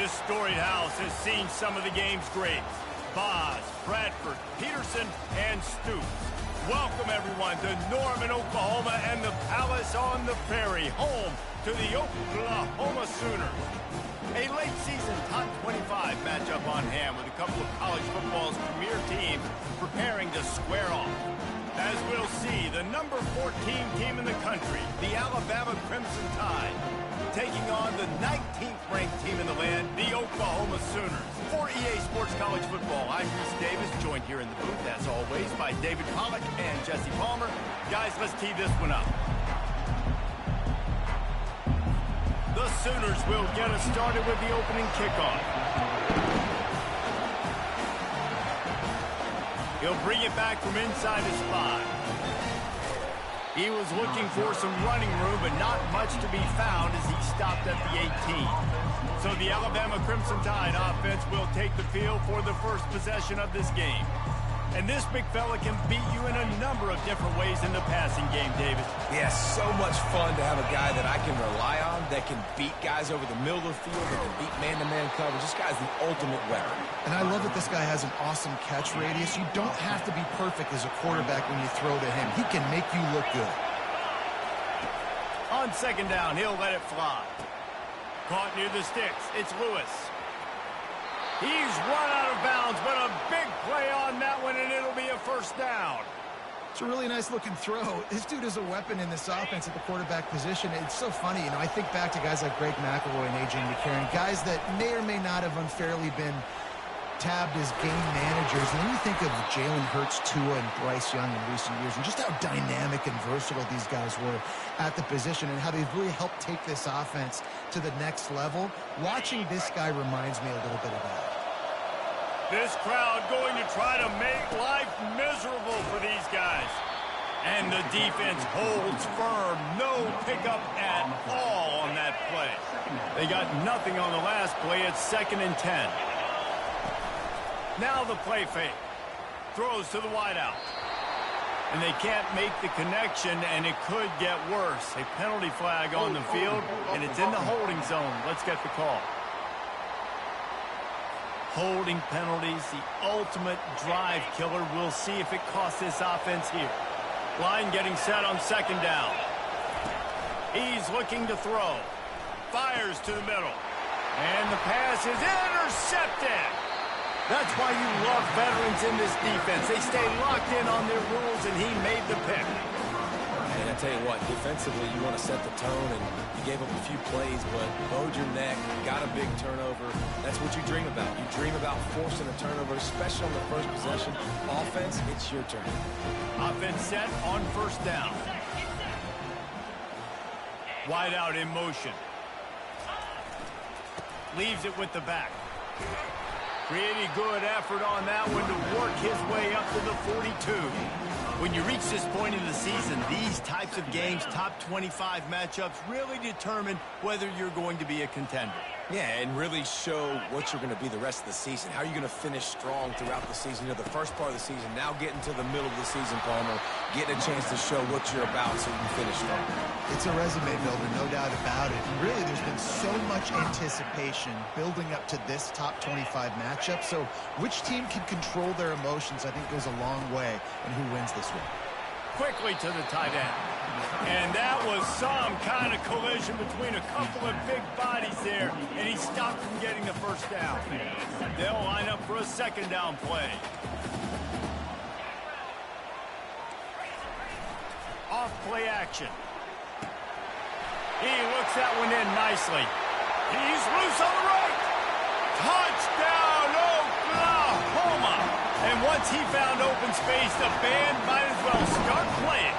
This storied house has seen some of the game's greats. Boz, Bradford, Peterson, and Stoops. Welcome, everyone, to Norman, Oklahoma, and the Palace on the Prairie, home to the Oklahoma Sooners. A late-season top 25 matchup on hand with a couple of college football's premier teams preparing to square off. As we'll see, the number 14 team in the country, the Alabama Crimson Tide, taking on the 19th ranked team in the land, the Oklahoma Sooners. For EA Sports College Football, I'm Reese Davis, joined here in the booth, as always, by David Pollack and Jesse Palmer. Guys, let's tee this one up. The Sooners will get us started with the opening kickoff. He'll bring it back from inside his spot. He was looking for some running room, but not much to be found as he stopped at the 18. So the Alabama Crimson Tide offense will take the field for the first possession of this game. And this big fella can beat you in a number of different ways in the passing game, David. Yeah, so much fun to have a guy that I can rely on, that can beat guys over the middle of the field, that can beat man-to-man coverage. This guy's the ultimate weapon. And I love that this guy has an awesome catch radius. You don't have to be perfect as a quarterback when you throw to him. He can make you look good. On second down, he'll let it fly. Caught near the sticks. It's Lewis. He's run out of bounds, but a big play on that one, and it'll be a first down. It's a really nice-looking throw. This dude is a weapon in this offense at the quarterback position. It's so funny. You know, I think back to guys like Greg McElroy and A.J. McCarron, guys that may or may not have unfairly been tabbed as game managers. And then you think of Jalen Hurts, Tua, and Bryce Young in recent years, and just how dynamic and versatile these guys were at the position and how they've really helped take this offense to the next level. Watching this guy reminds me a little bit of that. This crowd going to try to make life miserable for these guys. And the defense holds firm. No pickup at all on that play. They got nothing on the last play. It's 2nd and 10. Now the play fake. Throws to the wideout. And they can't make the connection, and it could get worse. A penalty flag on the field, and it's in the holding zone. Let's get the call. Holding penalties, the ultimate drive killer. We'll see if it costs this offense here. Line getting set on second down. He's looking to throw. Fires to the middle. And the pass is intercepted. That's why you love veterans in this defense. They stay locked in on their rules, and he made the pick. And I tell you what, defensively, you want to set the tone, and you gave up a few plays, but bowed your neck, got a big turnover. That's what you dream about. You dream about forcing a turnover, especially on the first possession. Offense, it's your turn. Offense set on first down. Wide out in motion. Leaves it with the back. Pretty good effort on that one to work his way up to the 42. When you reach this point in the season, these types of games, top 25 matchups, really determine whether you're going to be a contender. Yeah, and really show what you're going to be the rest of the season. How are you going to finish strong throughout the season? You know, the first part of the season, now getting to the middle of the season, Palmer, getting a chance to show what you're about so you can finish strong. It's a resume builder, no doubt about it. And really, there's been so much anticipation building up to this top 25 matchup. So which team can control their emotions, I think, goes a long way in who wins this one. Quickly to the tight end. And that was some kind of collision between a couple of big bodies there, and he stopped from getting the first down. They'll line up for a second down play. Off play action. He looks that one in nicely. He's loose on the right. Touchdown, Oklahoma. And once he found open space, the band might as well start playing.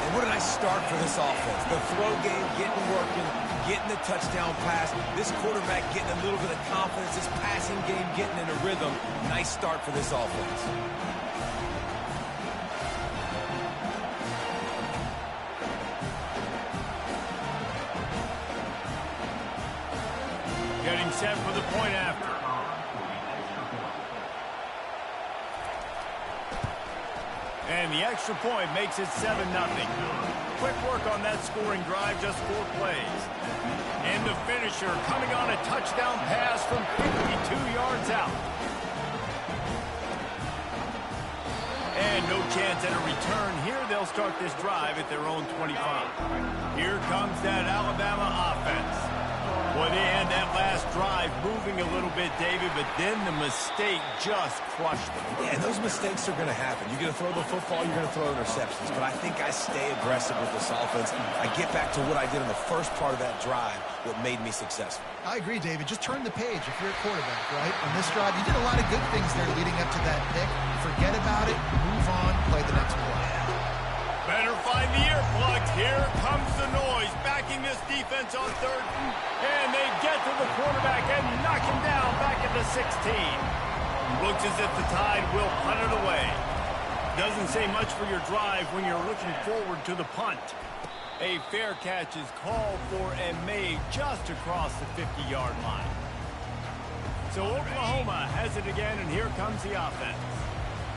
And what a nice start for this offense. The throw game getting working, getting the touchdown pass. This quarterback getting a little bit of confidence. This passing game getting in a rhythm. Nice start for this offense. Getting set for the point after. And the extra point makes it 7-0. quick work on that scoring drive, just 4 plays. And the finisher coming on a touchdown pass from 52 yards out. And no chance at a return here. They'll start this drive at their own 25. Here comes that Alabama offense. Well, they had that last drive moving a little bit, David, but then the mistake just crushed them. Yeah, and those mistakes are going to happen. You're going to throw the football, you're going to throw interceptions. But I think I stay aggressive with this offense. I get back to what I did in the first part of that drive, what made me successful. I agree, David. Just turn the page if you're a quarterback, right? On this drive, you did a lot of good things there leading up to that pick. Forget about it, move on, play the next play. Better find the earplugs. Here comes the noise, backing this defense on third. And they get to the quarterback and knock him down back at the 16. Looks as if the Tide will punt it away. Doesn't say much for your drive when you're looking forward to the punt. A fair catch is called for and made just across the 50-yard line. So Oklahoma has it again, and here comes the offense.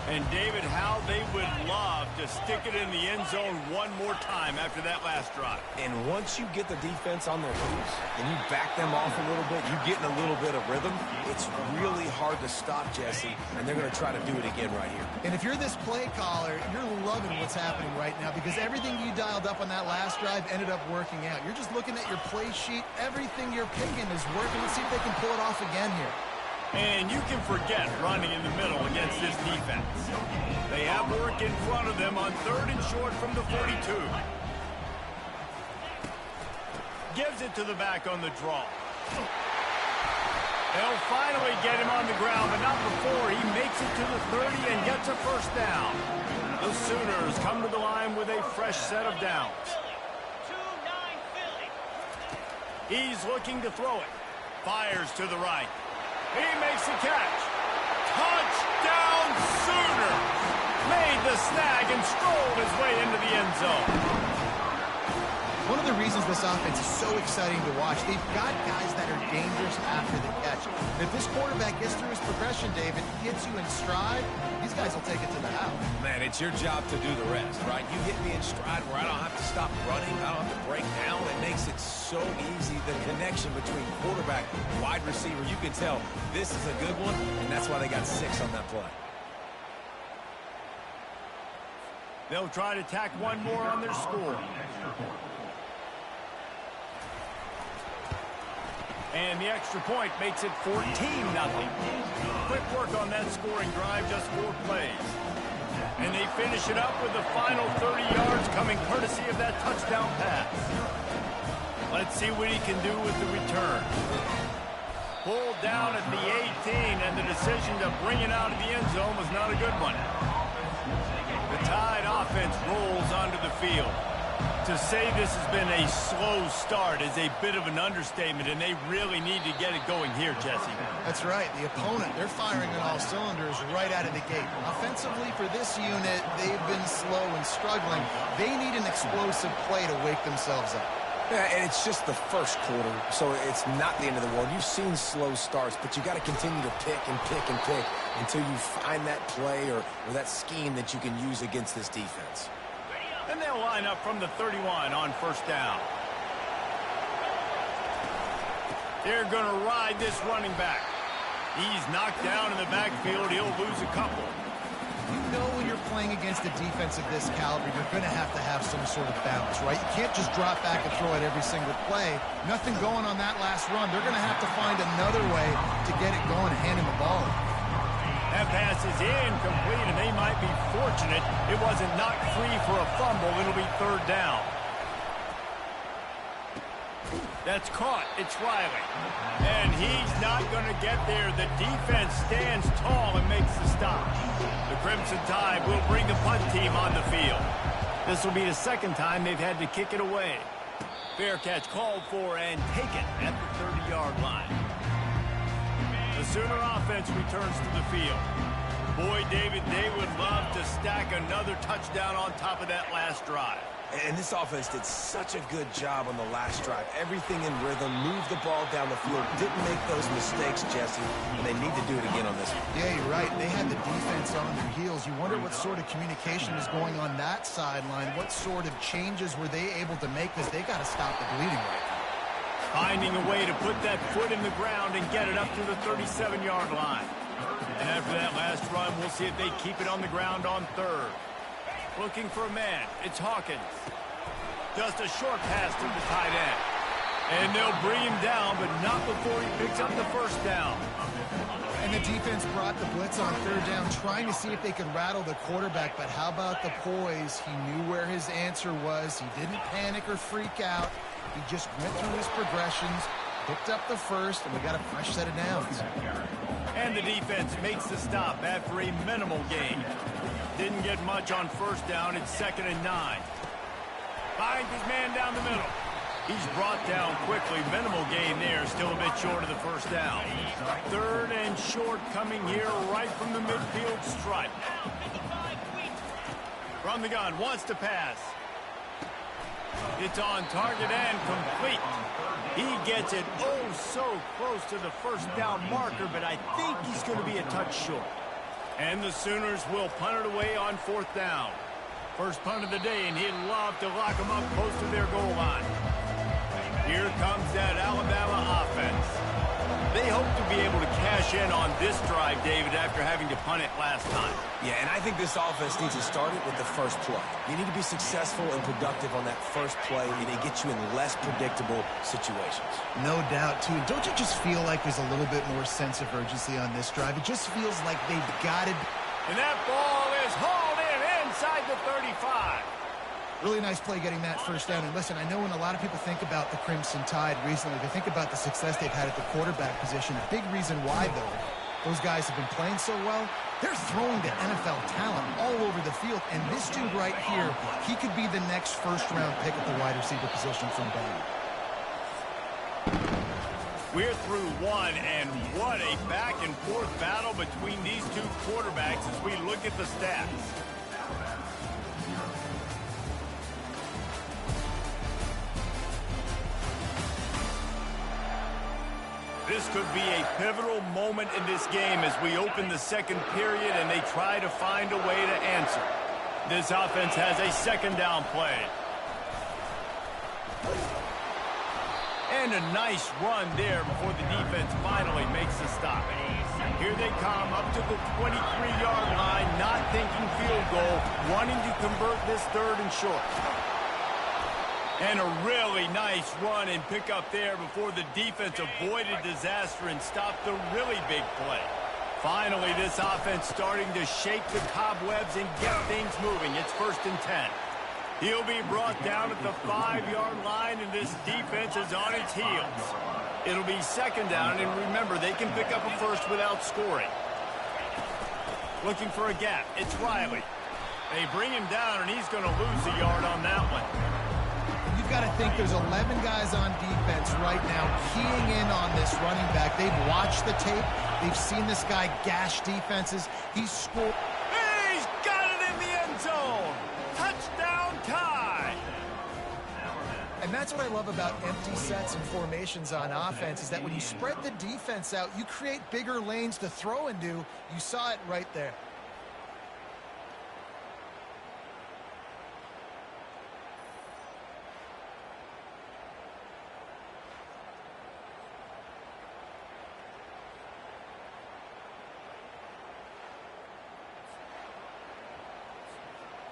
And, David, how they would love to stick it in the end zone one more time after that last drive. And once you get the defense on their heels and you back them off a little bit, you get in a little bit of rhythm, it's really hard to stop, Jesse, and they're going to try to do it again right here. And if you're this play caller, you're loving what's happening right now because everything you dialed up on that last drive ended up working out. You're just looking at your play sheet. Everything you're picking is working. Let's see if they can pull it off again here. And you can forget running in the middle against this defense. They have work in front of them on 3rd and short from the 42. Gives it to the back on the draw. They'll finally get him on the ground, but not before he makes it to the 30 and gets a first down. The Sooners come to the line with a fresh set of downs. He's looking to throw it. Fires to the right. He makes the catch. Touchdown Sooners! Made the snag and strolled his way into the end zone. One of the reasons this offense is so exciting to watch, they've got guys that are dangerous after the catch. If this quarterback gets through his progression, David, gets you in stride, these guys will take it to the house. Man, it's your job to do the rest, right? You hit me in stride where I don't have to stop running, I don't have to break down. It makes it so easy, the connection between quarterback and wide receiver. You can tell this is a good one, and that's why they got 6 on that play. They'll try to tack one more on their score. And the extra point makes it 14-0. Quick work on that scoring drive, just 4 plays. And they finish it up with the final 30 yards coming courtesy of that touchdown pass. Let's see what he can do with the return. Pulled down at the 18, and the decision to bring it out of the end zone was not a good one. The Tide offense rolls onto the field. To say this has been a slow start is a bit of an understatement, and they really need to get it going here, Jesse. That's right. The opponent, they're firing on all cylinders right out of the gate. Offensively, for this unit, they've been slow and struggling. They need an explosive play to wake themselves up. Yeah, and it's just the first quarter, so it's not the end of the world. You've seen slow starts, but you got to continue to pick and pick and pick until you find that play or that scheme that you can use against this defense. And they'll line up from the 31 on first down. They're going to ride this running back. He's knocked down in the backfield. He'll lose a couple. You know when you're playing against a defense of this caliber, you're going to have some sort of balance, right? You can't just drop back and throw it every single play. Nothing going on that last run. They're going to have to find another way to get it going and hand him the ball. That pass is incomplete, and they might be fortunate it wasn't knocked free for a fumble. It'll be 3rd down. That's caught. It's Riley. And he's not going to get there. The defense stands tall and makes the stop. The Crimson Tide will bring the punt team on the field. This will be the 2nd time they've had to kick it away. Fair catch called for and taken at the 30-yard line. The Sooner offense returns to the field. Boy, David, they would love to stack another touchdown on top of that last drive. And this offense did such a good job on the last drive. Everything in rhythm, moved the ball down the field, didn't make those mistakes, Jesse, and they need to do it again on this one. Yeah, you're right. They had the defense on their heels. You wonder what sort of communication was going on that sideline. What sort of changes were they able to make, because they got to stop the bleeding right now. Finding a way to put that foot in the ground and get it up to the 37-yard line. And after that last run, we'll see if they keep it on the ground on third. Looking for a man. It's Hawkins. Just a short pass to the tight end. And they'll bring him down, but not before he picks up the first down. And the defense brought the blitz on third down, trying to see if they could rattle the quarterback. But how about the poise? He knew where his answer was. He didn't panic or freak out. He just went through his progressions, picked up the first, and we got a fresh set of downs. And the defense makes the stop after a minimal gain. Didn't get much on first down. It's 2nd and 9. Finds his man down the middle. He's brought down quickly. Minimal gain there. Still a bit short of the first down. 3rd and short coming here right from the midfield stripe. From the gun. Wants to pass. It's on target and complete. He gets it oh so close to the first down marker, but I think he's going to be a touch short. And the Sooners will punt it away on 4th down. First punt of the day, and he'd love to lock them up close to their goal line. Here comes that Alabama offense. They hope to be able to cash in on this drive, David, after having to punt it last time. Yeah, and I think this offense needs to start it with the first play. You need to be successful and productive on that first play, and it gets you in less predictable situations. No doubt, too. Don't you just feel like there's a little bit more sense of urgency on this drive? It just feels like they've got it. And that ball is hauled in inside the 35. Really nice play getting that first down. And listen, I know when a lot of people think about the Crimson Tide recently, they think about the success they've had at the quarterback position. A big reason why, though, those guys have been playing so well, they're throwing to NFL talent all over the field. And this dude right here, he could be the next first-round pick at the wide receiver position from Bama. We're through one, and what a back-and-forth battle between these two quarterbacks as we look at the stats. This could be a pivotal moment in this game as we open the second period and they try to find a way to answer. This offense has a 2nd down play. And a nice run there before the defense finally makes the stop. Here they come up to the 23-yard line, not thinking field goal, wanting to convert this 3rd and short. And a really nice run and pick up there before the defense avoided disaster and stopped the really big play. Finally, this offense starting to shake the cobwebs and get things moving. It's 1st and 10. He'll be brought down at the 5-yard line, and this defense is on its heels. It'll be 2nd down, and remember, they can pick up a first without scoring. Looking for a gap. It's Riley. They bring him down, and he's going to lose a yard on that one. You've got to think there's 11 guys on defense right now keying in on this running back. They've watched the tape. They've seen this guy gash defenses. He's scored. He's got it in the end zone. Touchdown tie. And that's what I love about empty sets and formations on offense, is that when you spread the defense out, you create bigger lanes to throw into. You saw it right there.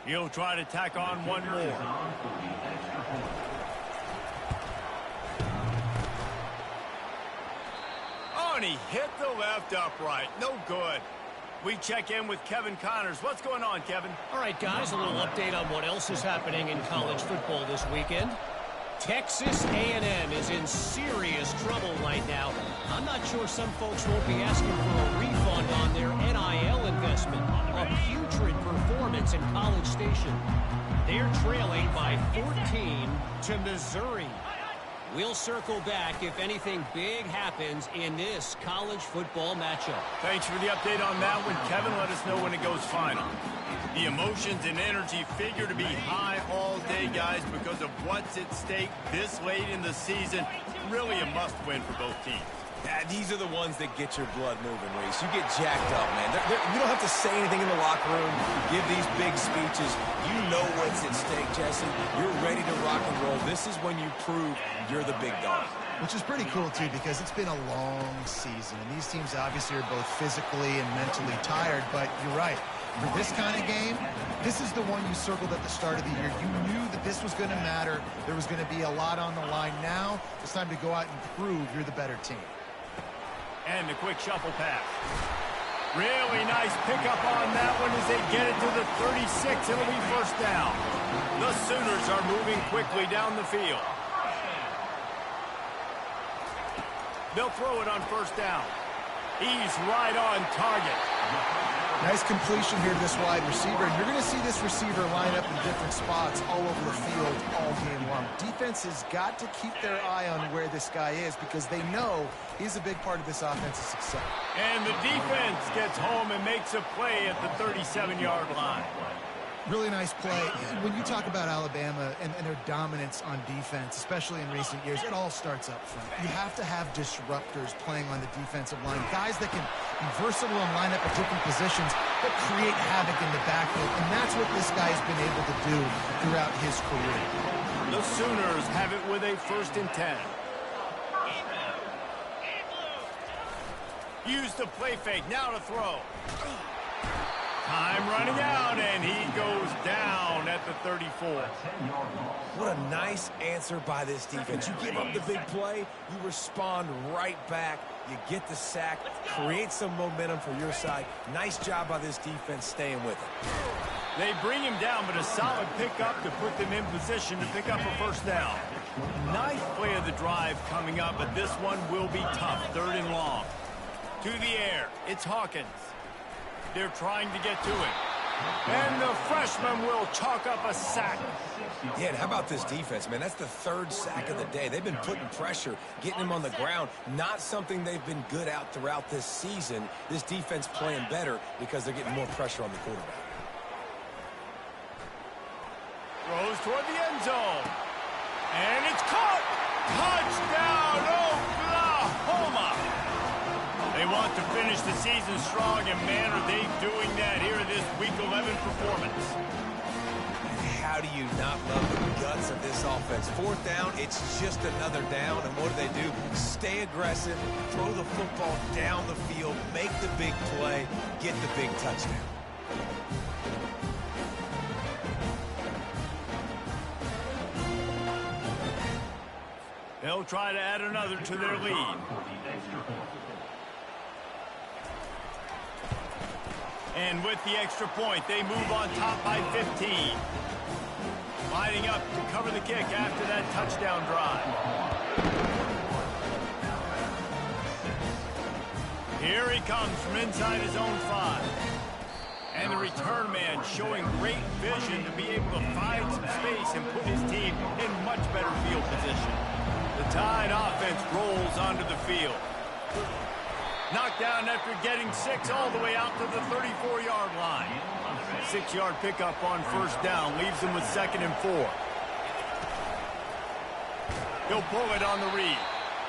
He'll try to tack on one more. Oh, and he hit the left upright. No good. We check in with Kevin Connors. What's going on, Kevin? All right, guys, a little update on what else is happening in college football this weekend. Texas A&M is in serious trouble right now. I'm not sure some folks won't be asking for a refund on their NIL investment. A putrid performance in College Station. They're trailing by 14 to Missouri. We'll circle back if anything big happens in this college football matchup. Thanks for the update on that one, Kevin. Let us know when it goes final. The emotions and energy figure to be high all day, guys, because of what's at stake this late in the season. Really a must-win for both teams. Yeah, these are the ones that get your blood moving, Reese. You get jacked up, man. You don't have to say anything in the locker room, give these big speeches. You know what's at stake, Jesse. You're ready to rock and roll. This is when you prove you're the big dog. Which is pretty cool, too, because it's been a long season. And these teams obviously are both physically and mentally tired. But you're right. For this kind of game, this is the one you circled at the start of the year. You knew that this was going to matter. There was going to be a lot on the line. Now it's time to go out and prove you're the better team. And the quick shuffle pass. Really nice pickup on that one as they get it to the 36. It'll be first down. The Sooners are moving quickly down the field. They'll throw it on first down. He's right on target. Nice completion here to this wide receiver. And you're going to see this receiver line up in different spots all over the field all game long. Defense has got to keep their eye on where this guy is because they know he's a big part of this offense's success. And the defense gets home and makes a play at the 37-yard line. Really nice play. When you talk about Alabama and their dominance on defense, especially in recent years, it all starts up front. You have to have disruptors playing on the defensive line, guys that can be versatile and line up at different positions, but create havoc in the backfield. And that's what this guy's been able to do throughout his career. The Sooners have it with a 1st and 10. Use the play fake. Now to throw. Time running out, and he goes down at the 34. What a nice answer by this defense. You give up the big play, you respond right back, you get the sack, create some momentum for your side. Nice job by this defense staying with it. They bring him down, but a solid pickup to put them in position to pick up a first down. Nice play of the drive coming up, but this one will be tough. 3rd and long. To the air, it's Hawkins. They're trying to get to it. And the freshman will chalk up a sack. Yeah, and how about this defense, man? That's the 3rd sack of the day. They've been putting pressure, getting him on the ground. Not something they've been good at throughout this season. This defense playing better because they're getting more pressure on the quarterback. Throws toward the end zone. And it's caught. Touchdown, Oklahoma. They want to finish the season strong, and man, are they doing that here in this Week 11 performance. How do you not love the guts of this offense? 4th down, it's just another down, and what do? Stay aggressive, throw the football down the field, make the big play, get the big touchdown. They'll try to add another to their lead. And with the extra point, they move on top by 15. Lining up to cover the kick after that touchdown drive. Here he comes from inside his own 5. And the return man showing great vision to be able to find some space and put his team in much better field position. The Tide offense rolls onto the field. Knocked down after getting 6 all the way out to the 34-yard line. 6-yard pickup on first down leaves them with 2nd and 4. He'll pull it on the read.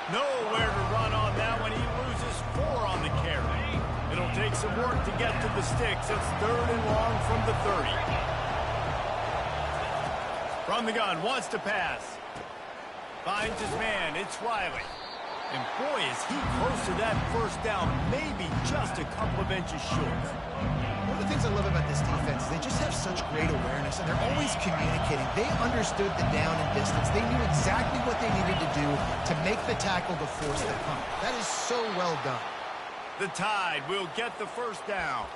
Nowhere to run on that one. He loses 4 on the carry. It'll take some work to get to the sticks. It's 3rd and long from the 30. From the gun, wants to pass. Finds his man. It's Riley. And boy, is he close to that first down, maybe just a couple of inches short. One of the things I love about this defense is they just have such great awareness, and they're always communicating. They understood the down and distance. They knew exactly what they needed to do to make the tackle to force the punt. That is so well done. The Tide will get the first down.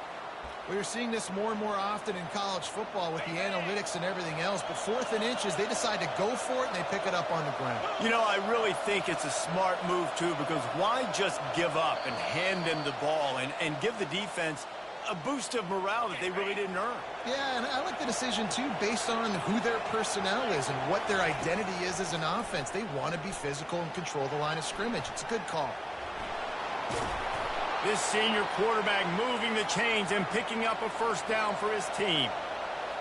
We're seeing this more and more often in college football with the analytics and everything else, but 4th and inches, they decide to go for it, and they pick it up on the ground. You know, I really think it's a smart move, too, because why just give up and hand them the ball and give the defense a boost of morale that they really didn't earn. Yeah, and I like the decision, too, based on who their personnel is and what their identity is as an offense. They want to be physical and control the line of scrimmage. It's a good call. This senior quarterback moving the chains and picking up a first down for his team.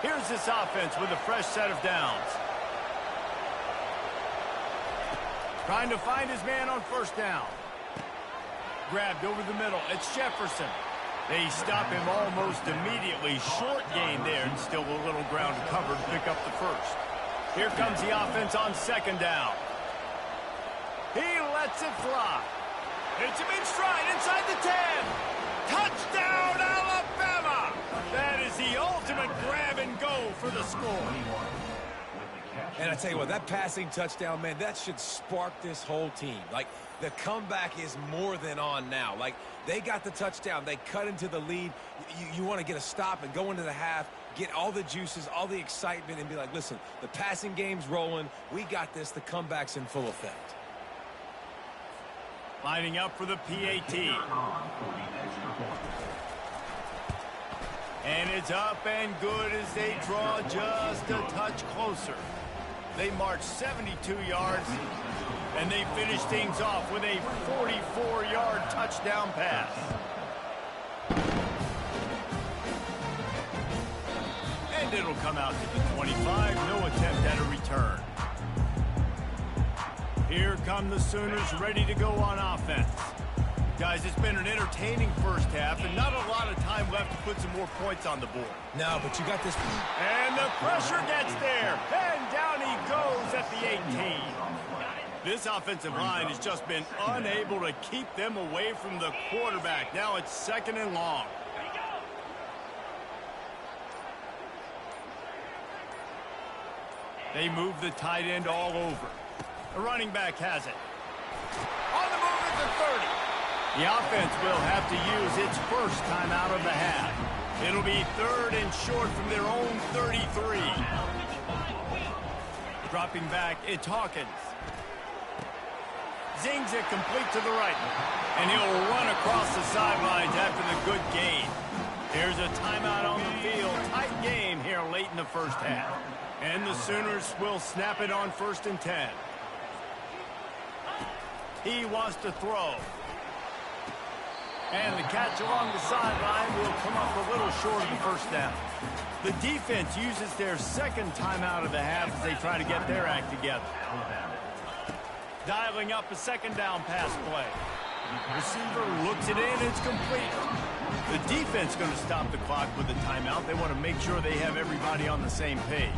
Here's this offense with a fresh set of downs. Trying to find his man on first down. Grabbed over the middle. It's Jefferson. They stop him almost immediately. Short gain there, and still a little ground to cover to pick up the first. Here comes the offense on second down. He lets it fly. Hits him in stride inside the 10. Touchdown, Alabama! That is the ultimate grab and go for the score. And I tell you what, that passing touchdown, man, that should spark this whole team. Like, the comeback is more than on now. Like, they got the touchdown. They cut into the lead. You want to get a stop and go into the half, get all the juices, all the excitement, and be like, listen, the passing game's rolling. We got this. The comeback's in full effect. Lining up for the PAT. And it's up and good as they draw just a touch closer. They march 72 yards, and they finish things off with a 44-yard touchdown pass. And it'll come out to the 25. No attempt at a return. Here come the Sooners ready to go on offense. Guys, it's been an entertaining first half and not a lot of time left to put some more points on the board. No, but you got this. And the pressure gets there. And down he goes at the 18. This offensive line has just been unable to keep them away from the quarterback. Now it's second and long. They move the tight end all over. The running back has it. On the move at the 30. The offense will have to use its first timeout of the half. It'll be third and short from their own 33. Dropping back, it's Hawkins. Zings it complete to the right. And he'll run across the sidelines after the good gain. Here's a timeout on the field. Tight game here late in the first half. And the Sooners will snap it on 1st and 10. He wants to throw. And the catch along the sideline will come up a little short of the first down. The defense uses their second timeout of the half as they try to get their act together. Dialing up a second down pass play. Receiver looks it in, it's complete. The defense going to stop the clock with a timeout. They want to make sure they have everybody on the same page.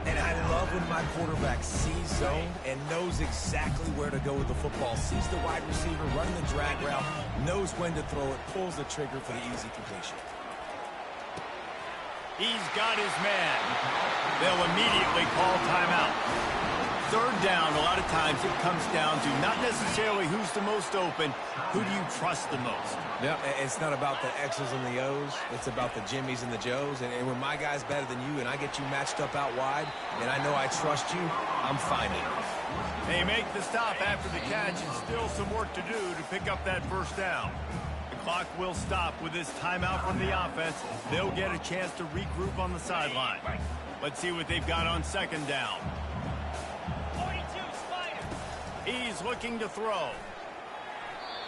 And I love when my quarterback sees zone and knows exactly where to go with the football. Sees the wide receiver running the drag route, knows when to throw it, pulls the trigger for the easy completion. He's got his man. They'll immediately call timeout. Third down, a lot of times it comes down to not necessarily who's the most open, who do you trust the most? Yeah, it's not about the X's and the O's. It's about the Jimmies and the Joes. And when my guy's better than you and I get you matched up out wide and I know I trust you, I'm finding it. They make the stop after the catch and still some work to do to pick up that first down. The clock will stop with this timeout from the offense. They'll get a chance to regroup on the sideline. Let's see what they've got on second down. He's looking to throw.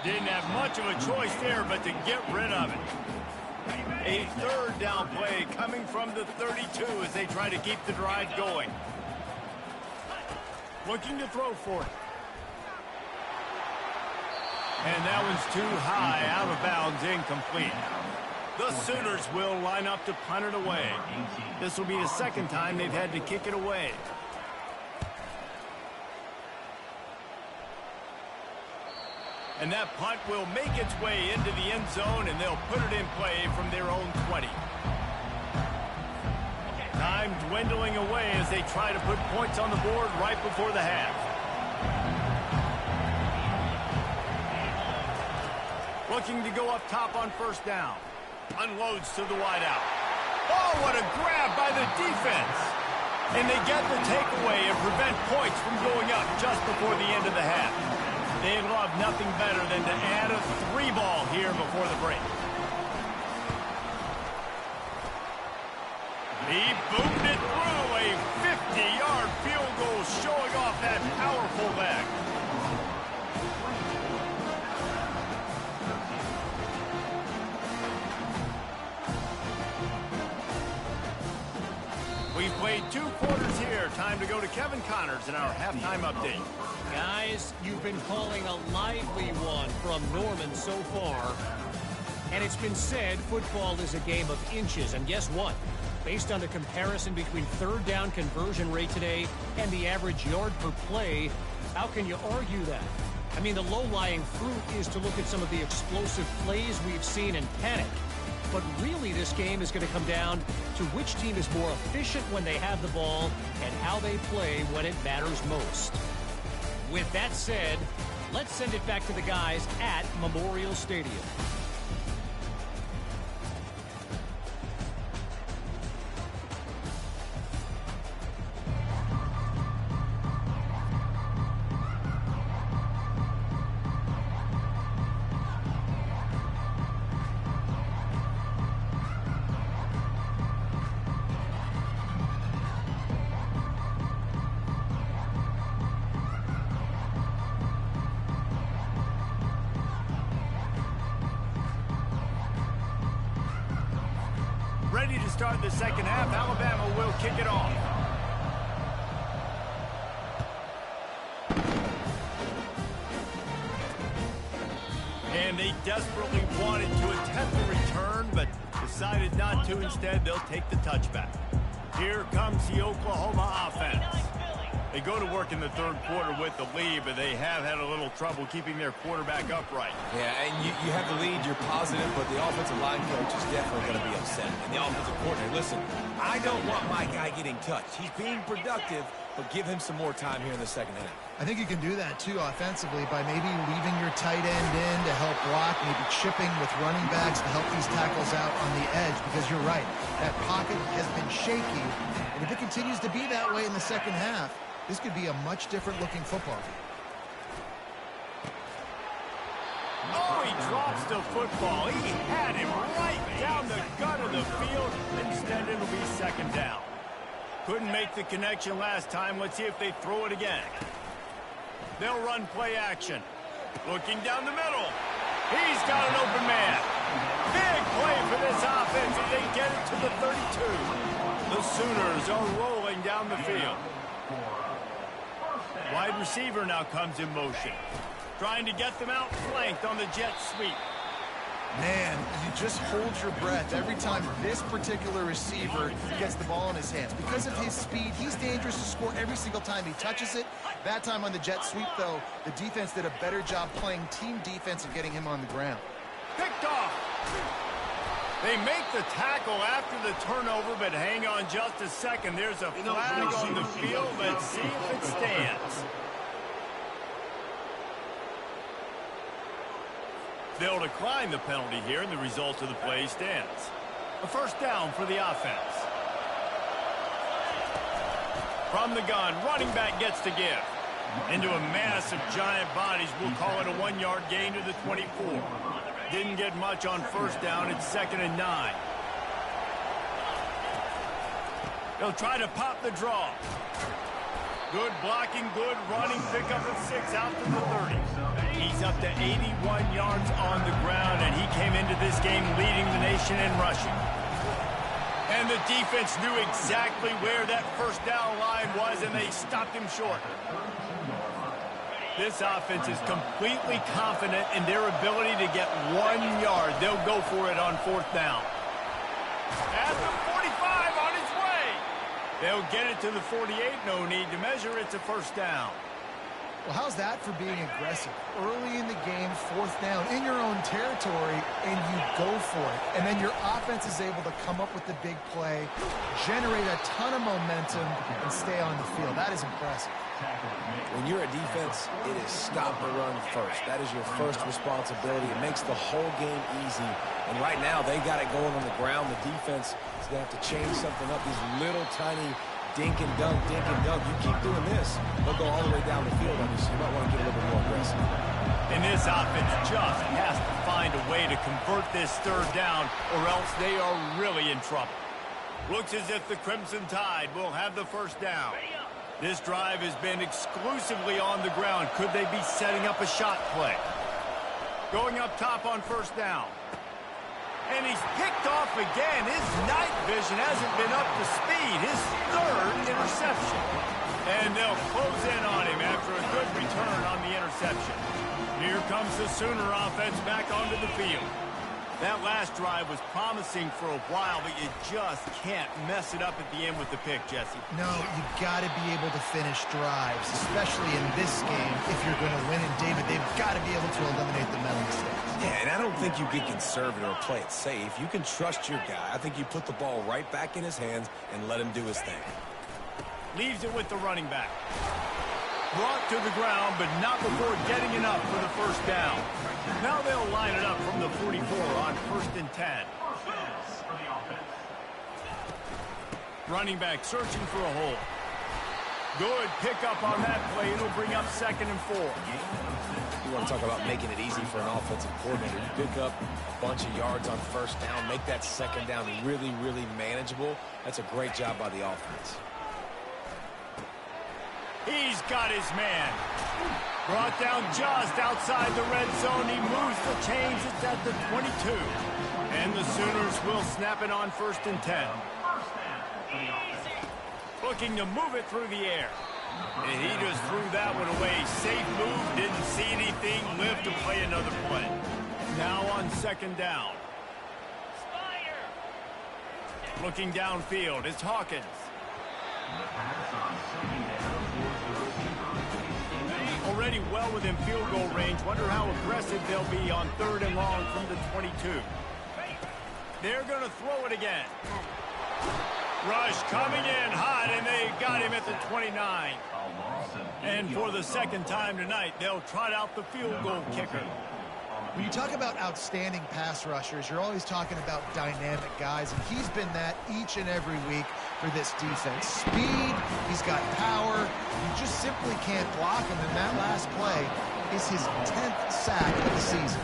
Didn't have much of a choice there, but to get rid of it. A third down play coming from the 32 as they try to keep the drive going. Looking to throw for it. And that one's too high, out of bounds, incomplete. The Sooners will line up to punt it away. This will be the second time they've had to kick it away. And that punt will make its way into the end zone, and they'll put it in play from their own 20. Time dwindling away as they try to put points on the board right before the half. Looking to go up top on first down. Unloads to the wideout. Oh, what a grab by the defense. And they get the takeaway and prevent points from going up just before the end of the half. They love nothing better than to add a 3 ball here before the break. He boomed it through a 50-yard field goal, showing off that powerful leg. We've played 2 quarters here. Time to go to Kevin Connors in our halftime update. Guys, you've been calling a lively one from Norman so far. And it's been said football is a game of inches. And guess what? Based on the comparison between third down conversion rate today and the average yard per play, how can you argue that? I mean, the low-lying fruit is to look at some of the explosive plays we've seen and panic. But really, this game is going to come down to which team is more efficient when they have the ball and how they play when it matters most. With that said, let's send it back to the guys at Memorial Stadium. Ready to start the second half. Alabama will kick it off. And they desperately wanted to attempt the return, but decided not to. Instead, they'll take the touchback. Here comes the Oklahoma offense. They go to work in the third quarter with the lead, but they have had a little trouble keeping their quarterback upright. Yeah, and you have the lead, you're positive, but the offensive line coach is definitely going to be upset. And the offensive coordinator, listen, I don't want my guy getting touched. He's being productive, but give him some more time here in the second half. I think you can do that, too, offensively, by maybe leaving your tight end in to help block, maybe chipping with running backs to help these tackles out on the edge, because you're right, that pocket has been shaky, and if it continues to be that way in the second half, this could be a much different-looking football game. Oh, he drops the football. He had him right down the gut of the field. Instead, it'll be second down. Couldn't make the connection last time. Let's see if they throw it again. They'll run play action. Looking down the middle. He's got an open man. Big play for this offense as they get it to the 32. The Sooners are rolling down the field. Wide receiver now comes in motion. Trying to get them outflanked on the jet sweep. Man, you just hold your breath every time this particular receiver gets the ball in his hands. Because of his speed, he's dangerous to score every single time he touches it. That time on the jet sweep, though, the defense did a better job playing team defense and getting him on the ground. Picked off. They make the tackle after the turnover, but hang on just a second. There's a flag on the field. Let's see if it stands. They'll decline the penalty here, and the result of the play stands. A first down for the offense. From the gun, running back gets to give. Into a mass of giant bodies, we'll call it a 1-yard gain to the 24. Didn't get much on first down. It's 2nd and 9. They'll try to pop the draw. Good blocking, good running. Pick up at 6 out to the 30. He's up to 81 yards on the ground, and he came into this game leading the nation in rushing. And the defense knew exactly where that first down line was, and they stopped him short. This offense is completely confident in their ability to get 1 yard. They'll go for it on 4th down. At the 45 on his way. They'll get it to the 48. No need to measure. It's a first down. Well, how's that for being aggressive? Early in the game, 4th down, in your own territory, and you go for it. And then your offense is able to come up with the big play, generate a ton of momentum, and stay on the field. That is impressive. When you're a defense, it is stop the run first. That is your first responsibility. It makes the whole game easy. And right now, they got it going on the ground. The defense is going to have to change something up. These little tiny dink and dunk, dink and dunk. You keep doing this, they'll go all the way down the field on you, so you might want to get a little bit more aggressive. And this offense just has to find a way to convert this 3rd down, or else they are really in trouble. Looks as if the Crimson Tide will have the first down. This drive has been exclusively on the ground. Could they be setting up a shot play? Going up top on first down. And he's picked off again. His night vision hasn't been up to speed. His third interception. And they'll close in on him after a good return on the interception. Here comes the Sooner offense back onto the field. That last drive was promising for a while, but you just can't mess it up at the end with the pick, Jesse. No, you've got to be able to finish drives, especially in this game. If you're going to win, and David, they've got to be able to eliminate the mental mistakes. Yeah, and I don't think you get conservative or play it safe. You can trust your guy. I think you put the ball right back in his hands and let him do his thing. Leaves it with the running back. Brought to the ground, but not before getting enough for the first down. Now they'll line it up from the 44 on 1st and 10. Running back searching for a hole. Good pickup on that play. It'll bring up 2nd and 4. You want to talk about making it easy for an offensive coordinator. You pick up a bunch of yards on first down, make that second down really, really manageable. That's a great job by the offense. He's got his man. Brought down just outside the red zone. He moves the chains. It's at the 22. And the Sooners will snap it on 1st and 10. Looking to move it through the air. And he just threw that one away. Safe move. Didn't see anything. Lived to play another play. Now on 2nd down. Looking downfield. It's Hawkins. Already well within field goal range. Wonder how aggressive they'll be on 3rd and long from the 22. They're going to throw it again. Rush coming in hot, and they got him at the 29. And for the 2nd time tonight, they'll trot out the field goal kicker. When you talk about outstanding pass rushers, you're always talking about dynamic guys, and he's been that each and every week for this defense. Speed, he's got power, you just simply can't block him, and that last play is his 10th sack of the season.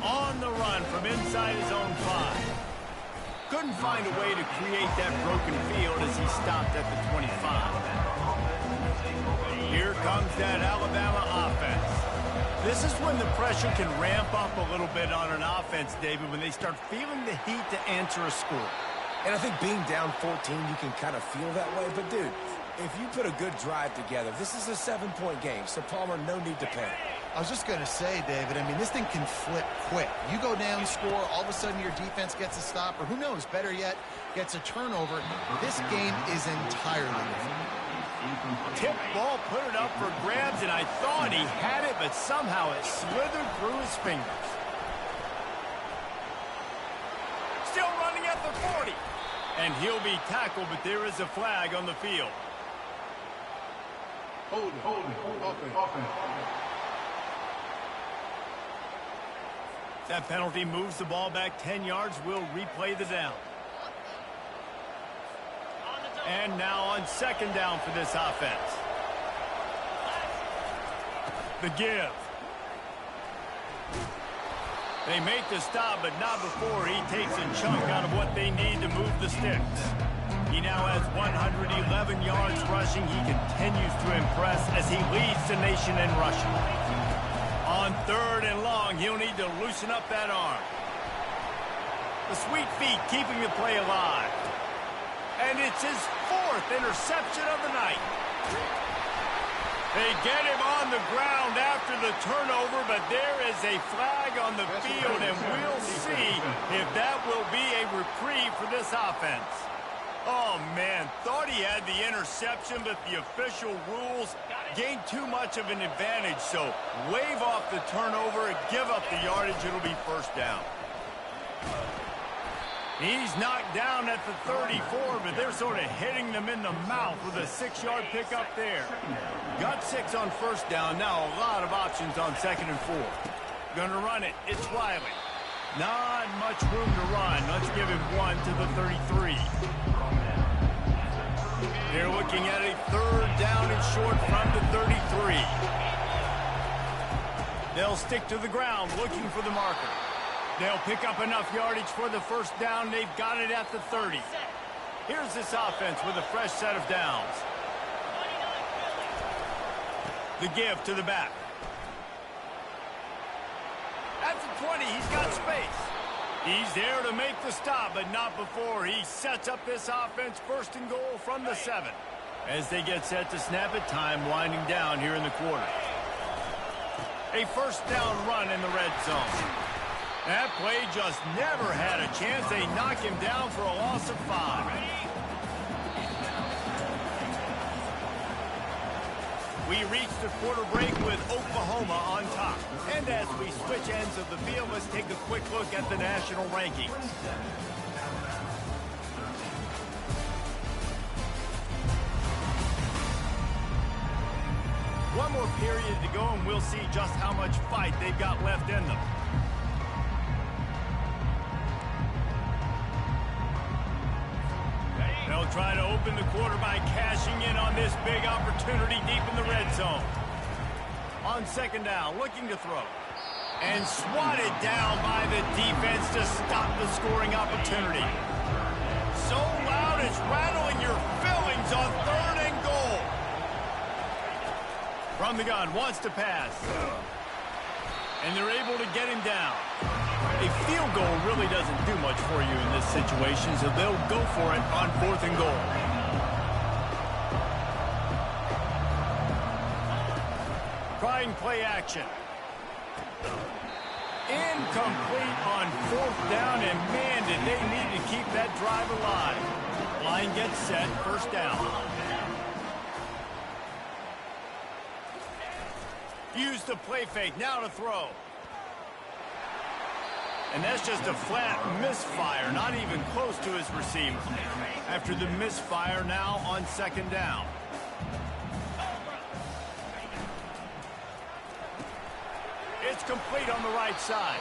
On the run from inside his own 5. Couldn't find a way to create that broken field as he stopped at the 25. Here comes that Alabama offense. This is when the pressure can ramp up a little bit on an offense, David, when they start feeling the heat to answer a score. And I think being down 14, you can kind of feel that way. But, dude, if you put a good drive together, this is a 7-point game. So, Palmer, no need to panic. I was just going to say, David, I mean, this thing can flip quick. You go down, score, all of a sudden your defense gets a stop, or who knows, better yet, gets a turnover. This game is entirely different. Tip ball, put it up for grabs, and I thought he had it, but somehow it slithered through his fingers. Still running at the 40. And he'll be tackled, but there is a flag on the field. Hold it. Open. That penalty moves the ball back 10 yards. We'll replay the down. And now on 2nd down for this offense. The give. They make the stop, but not before he takes a chunk out of what they need to move the sticks. He now has 111 yards rushing. He continues to impress as he leads the nation in rushing. On 3rd and long, he'll need to loosen up that arm. The sweet feet keeping the play alive. And it's his 4th interception of the night. They get him on the ground after the turnover, but there is a flag on the field, and we'll see if that will be a reprieve for this offense. Oh, man, thought he had the interception, but the official rules gained too much of an advantage, so wave off the turnover and give up the yardage. It'll be first down. He's knocked down at the 34, but they're sort of hitting them in the mouth with a 6-yard pickup there. Got 6 on first down. Now a lot of options on 2nd and 4. Gonna run it. It's Wiley. Not much room to run. Let's give him 1 to the 33. They're looking at a 3rd down and short from the 33. They'll stick to the ground looking for the marker. They'll pick up enough yardage for the first down. They've got it at the 30. Here's this offense with a fresh set of downs. The give to the back. At the 20, he's got space. He's there to make the stop, but not before he sets up this offense first and goal from the 7. As they get set to snap it, time winding down here in the quarter. A first down run in the red zone. That play just never had a chance. They knock him down for a loss of 5. We reach the quarter break with Oklahoma on top. And as we switch ends of the field, let's take a quick look at the national rankings. One more period to go, and we'll see just how much fight they've got left in them. They'll try to open the quarter by cashing in on this big opportunity deep in the red zone. On second down, looking to throw. And swatted down by the defense to stop the scoring opportunity. So loud it's rattling your fillings on 3rd and goal. From the gun, wants to pass. And they're able to get him down. A field goal really doesn't do much for you in this situation, so they'll go for it on 4th and goal. Trying play action. Incomplete on 4th down, and man, did they need to keep that drive alive. Line gets set, first down. Use the play fake, now to throw. And that's just a flat misfire, not even close to his receiver. After the misfire, now on second down. It's complete on the right side.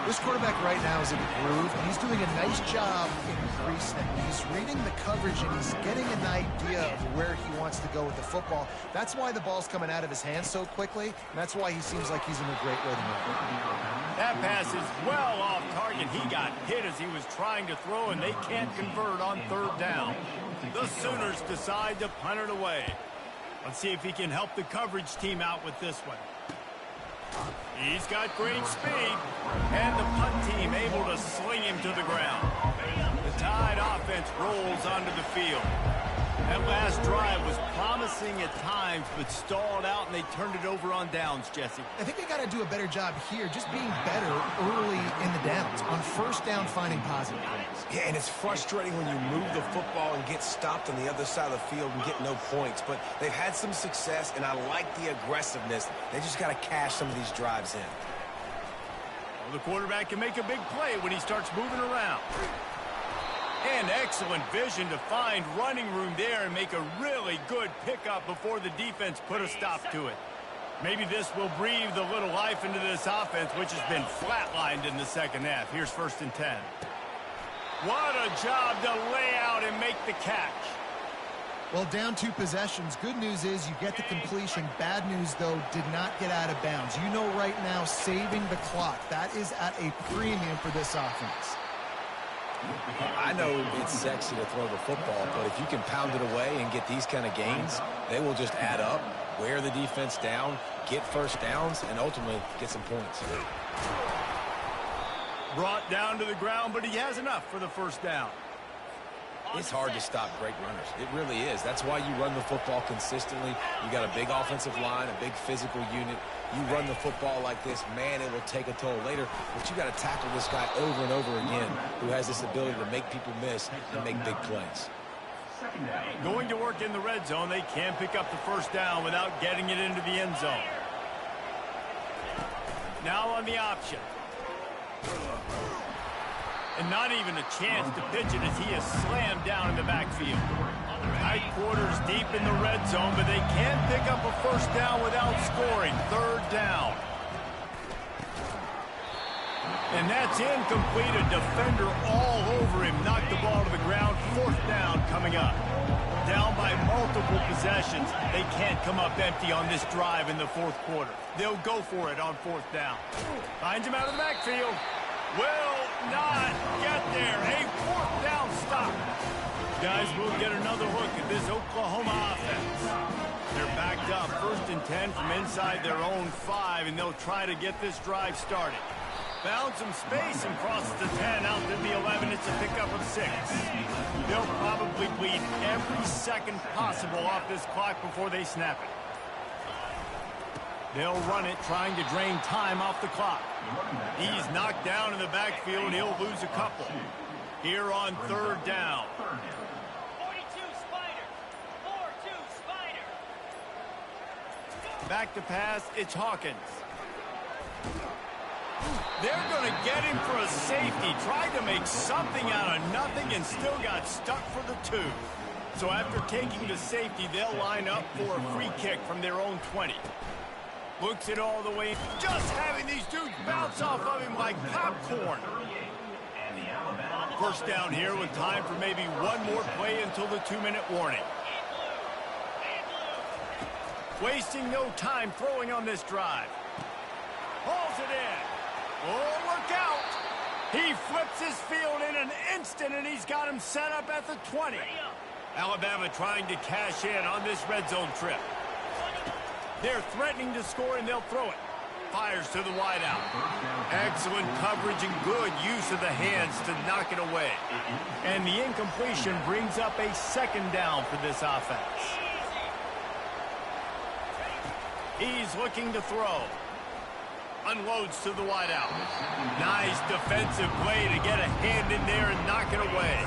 This quarterback right now is in a groove, and he's doing a nice job increasing it. He's reading the coverage, and he's getting an idea of where he wants to go with the football. That's why the ball's coming out of his hands so quickly, and that's why he seems like he's in a great rhythm. That pass is well off target. He got hit as he was trying to throw, and they can't convert on 3rd down. The Sooners decide to punt it away. Let's see if he can help the coverage team out with this one. He's got great speed, and the punt team able to sling him to the ground. The Tide offense rolls onto the field. That last drive was promising at times, but stalled out, and they turned it over on downs, Jesse. I think they got to do a better job here, just being better early in the downs. On first down, finding positive plays. Yeah, and it's frustrating when you move the football and get stopped on the other side of the field and get no points. But they've had some success, and I like the aggressiveness. They just got to cash some of these drives in. Well, the quarterback can make a big play when he starts moving around. And excellent vision to find running room there and make a really good pickup before the defense put a stop to it. Maybe this will breathe a little life into this offense, which has been flatlined in the second half. Here's 1st and 10. What a job to lay out and make the catch. Well, down 2 possessions. Good news is you get the completion. Bad news, though, did not get out of bounds. You know right now, saving the clock. That is at a premium for this offense. I know it's sexy to throw the football, but if you can pound it away and get these kind of gains, they will just add up, wear the defense down, get first downs, and ultimately get some points. Brought down to the ground, but he has enough for the first down. It's hard to stop great runners. It really is. That's why you run the football consistently. You got a big offensive line, a big physical unit. You run the football like this, man, it will take a toll later. But you got to tackle this guy over and over again who has this ability to make people miss and make big plays. Going to work in the red zone, they can pick up the first down without getting it into the end zone. Now on the option. And not even a chance to pitch it as he is slammed down in the backfield. Tight quarters deep in the red zone, but they can't pick up a first down without scoring. 3rd down. And that's incomplete. A defender all over him. Knocked the ball to the ground. 4th down coming up. Down by multiple possessions. They can't come up empty on this drive in the 4th quarter. They'll go for it on 4th down. Finds him out of the backfield. will not get there. A fourth down stop. Guys will get another look at this Oklahoma offense. They're backed up 1st and 10 from inside their own 5, and they'll try to get this drive started. Found some space and crosses the 10 out to the 11. It's a pickup of 6. They'll probably bleed every second possible off this clock before they snap it. They'll run it, trying to drain time off the clock. He's knocked down in the backfield. He'll lose a couple. Here on 3rd down. 42 Spider. 4-2 Spider. Back to pass, it's Hawkins. They're going to get him for a safety. Tried to make something out of nothing and still got stuck for the 2. So after taking the safety, they'll line up for a free kick from their own 20. Looks it all the way. Just having these dudes bounce off of him like popcorn. 1st down here with time for maybe one more play until the 2-minute warning. Wasting no time throwing on this drive. Hauls it in. Oh, look out! He flips his field in an instant, and he's got him set up at the 20. Alabama trying to cash in on this red zone trip. They're threatening to score, and they'll throw it. Fires to the wideout. Excellent coverage and good use of the hands to knock it away. And the incompletion brings up a 2nd down for this offense. He's looking to throw. Unloads to the wideout. Nice defensive play to get a hand in there and knock it away.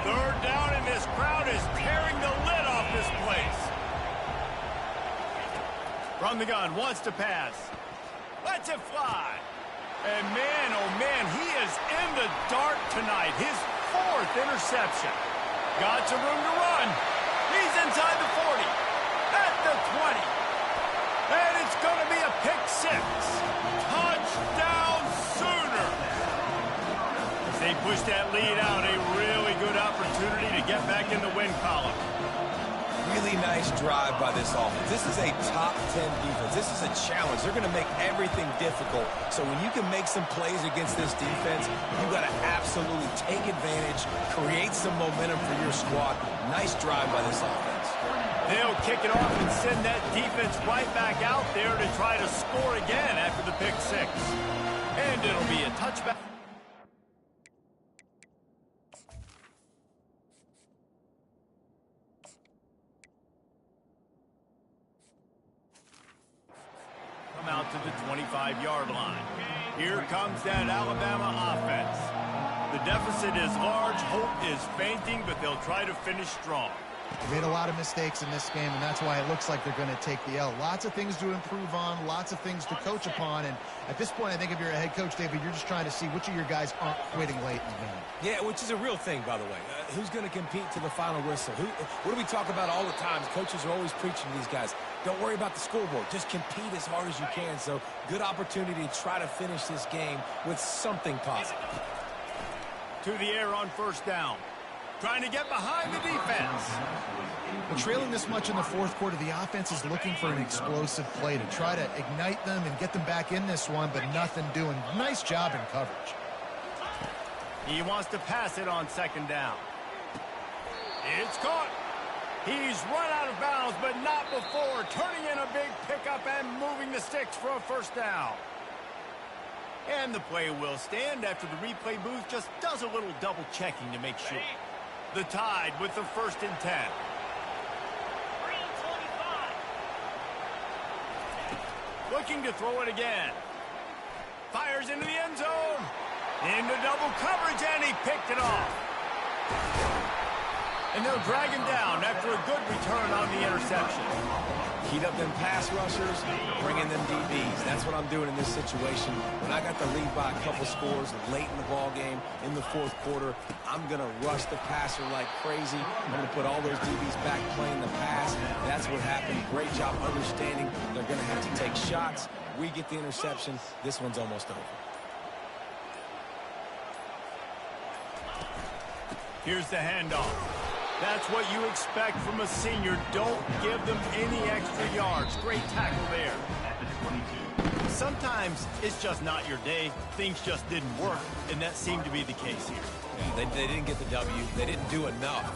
3rd down, and this crowd is tearing the lid off this place. From the gun, wants to pass. Lets it fly. And man, oh man, he is in the dark tonight. His 4th interception. Got some room to run. He's inside the 40. At the 20. And it's going to be a pick 6. Touchdown Sooner. As they push that lead out, a really good opportunity to get back in the win column. Really nice drive by this offense. This is a top 10 defense. This is a challenge. They're going to make everything difficult. So when you can make some plays against this defense, you've got to absolutely take advantage, create some momentum for your squad. Nice drive by this offense. They'll kick it off and send that defense right back out there to try to score again after the pick 6. And it'll be a touchback. Come out to the 25-yard line. Here comes that Alabama offense. The deficit is large, hope is fainting, but they'll try to finish strong. They made a lot of mistakes in this game, and that's why it looks like they're going to take the L. Lots of things to improve on, lots of things to coach upon, and at this point, I think if you're a head coach, David, you're just trying to see which of your guys aren't quitting late in the game. Yeah, which is a real thing, by the way. Who's going to compete to the final whistle? What do we talk about all the time? Coaches are always preaching to these guys. Don't worry about the scoreboard. Just compete as hard as you can. So, good opportunity to try to finish this game with something positive. To the air on 1st down. Trying to get behind the defense. But trailing this much in the 4th quarter, the offense is looking for an explosive play to try to ignite them and get them back in this one, but nothing doing. Nice job in coverage. He wants to pass it on 2nd down. It's caught. He's run out of bounds, but not before. Turning in a big pickup and moving the sticks for a 1st down. And the play will stand after the replay booth just does a little double checking to make sure. The Tide with the 1st and 10. Looking to throw it again. Fires into the end zone. Into double coverage, and he picked it off. And they'll drag him down after a good return on the interception. Heat up them pass rushers, bring in them DBs. That's what I'm doing in this situation. When I got the lead by a couple scores late in the ball game, in the 4th quarter, I'm going to rush the passer like crazy. I'm going to put all those DBs back playing the pass. That's what happened. Great job understanding they're going to have to take shots. We get the interception. This one's almost over. Here's the handoff. That's what you expect from a senior. Don't give them any extra yards. Great tackle there. sometimes it's just not your day. Things just didn't work, and that seemed to be the case here. Yeah, they didn't get the W. They didn't do enough.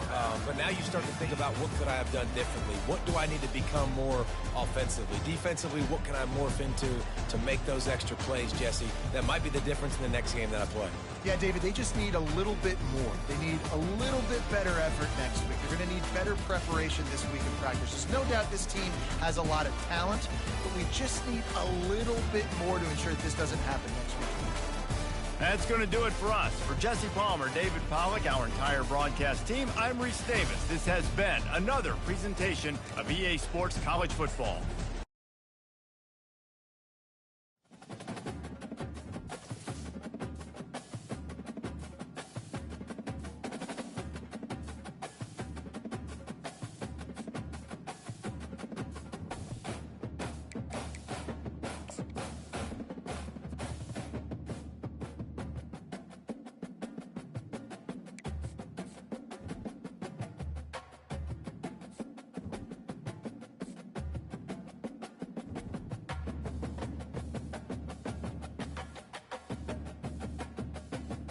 But now you start to think about what could I have done differently? What do I need to become more offensively? Defensively, what can I morph into to make those extra plays, Jesse? That might be the difference in the next game that I play. Yeah, David, they just need a little bit more. They need a little bit better effort next week. They're going to need better preparation this week in practice. There's no doubt this team has a lot of talent, but we just need a little bit more to ensure that this doesn't happen next week. That's going to do it for us. For Jesse Palmer, David Pollack, our entire broadcast team, I'm Reese Davis. This has been another presentation of EA Sports College Football.